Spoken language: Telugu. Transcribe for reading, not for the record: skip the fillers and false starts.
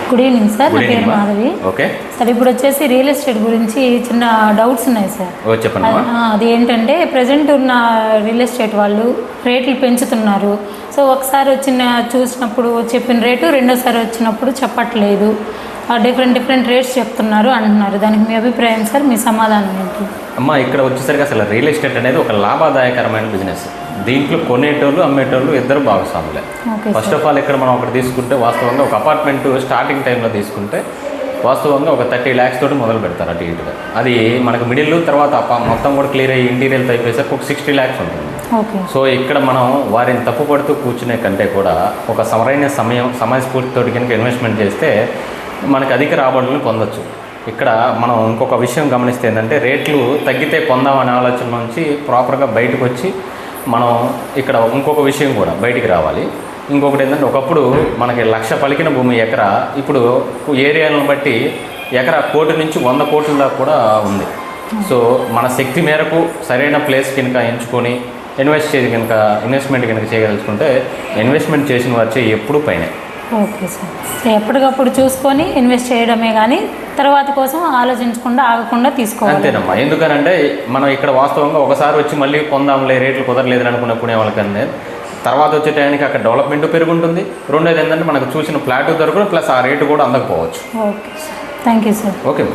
గుడ్ ఈవినింగ్ సార్, నా పేరు మాధవి. ఓకే సార్, ఇప్పుడు వచ్చేసి రియల్ ఎస్టేట్ గురించి చిన్న డౌట్స్ ఉన్నాయి సార్. చెప్పండి. అది ఏంటంటే ప్రజెంట్ ఉన్న రియల్ ఎస్టేట్ వాళ్ళు రేట్లు పెంచుతున్నారు. సో ఒకసారి చూసినప్పుడు చెప్పిన రేటు రెండోసారి వచ్చినప్పుడు చెప్పట్లేదు, డిఫరెంట్ రేట్స్ చెప్తున్నారు అంటున్నారు. దానికి మీ అభిప్రాయం సార్, మీ సమాధానం ఏంటి? అమ్మ, ఇక్కడ వచ్చేసరికి అసలు రియల్ ఎస్టేట్ అనేది ఒక లాభదాయకరమైన బిజినెస్. దీంట్లో కొనేటోళ్ళు అమ్మేటోళ్ళు ఇద్దరు భాగస్వాములే. ఫస్ట్ ఆఫ్ ఆల్ ఇక్కడ మనం ఒకటి తీసుకుంటే వాస్తవంగా ఒక అపార్ట్మెంట్ స్టార్టింగ్ టైంలో తీసుకుంటే వాస్తవంగా ఒక 30 lakhs తోటి మొదలు పెడతారు అటు ఇటుగా. అది మనకు మిడిల్ తర్వాత మొత్తం కూడా క్లియర్ అయ్యి ఇంటీరియర్ అయిపోయేసరికి ఒక 60 lakhs ఉంటుంది. సో ఇక్కడ మనం వారిని తప్పుపడుతూ కూర్చునే కంటే కూడా ఒక సరైన సమయస్ఫూర్తితో కనుక ఇన్వెస్ట్మెంట్ చేస్తే మనకు అధిక రాబడులను పొందొచ్చు. ఇక్కడ మనం ఇంకొక విషయం గమనిస్తే ఏంటంటే రేట్లు తగ్గితే పొందామనే ఆలోచన నుంచి ప్రాపర్గా బయటకు వచ్చి మనం ఇక్కడ ఇంకొక విషయం కూడా బయటికి రావాలి. ఇంకొకటి ఏంటంటే ఒకప్పుడు మనకి 1,00,000 పలికిన భూమి ఎకరా ఇప్పుడు ఏరియాలను బట్టి ఎకరా 1 కోటి నుంచి 100 కోట్ల దాకా కూడా ఉంది. సో మన శక్తి మేరకు సరైన ప్లేస్ కనుక ఎంచుకొని ఇన్వెస్ట్మెంట్ కనుక చేయగలుచుకుంటే ఇన్వెస్ట్మెంట్ చేసిన వచ్చే ఎప్పుడు పైన. ఓకే సార్, ఎప్పటికప్పుడు చూసుకొని ఇన్వెస్ట్ చేయడమే కానీ తర్వాత కోసం ఆలోచించకుండా ఆగకుండా తీసుకోవాలి. అంతేనమ్మా. ఎందుకనంటే మనం ఇక్కడ వాస్తవంగా ఒకసారి వచ్చి మళ్ళీ పొందాంలే రేట్లు కుదరలేదని అనుకునే వాళ్ళకన్నా తర్వాత వచ్చే టైంకి అక్కడ డెవలప్మెంట్ పెరుగుంటుంది. రెండోది ఏంటంటే మనకు చూసిన ఫ్లాట్ దొరకడం ప్లస్ ఆ రేటు కూడా అందకపోవచ్చు. Okay sir, thank you sir. Okay.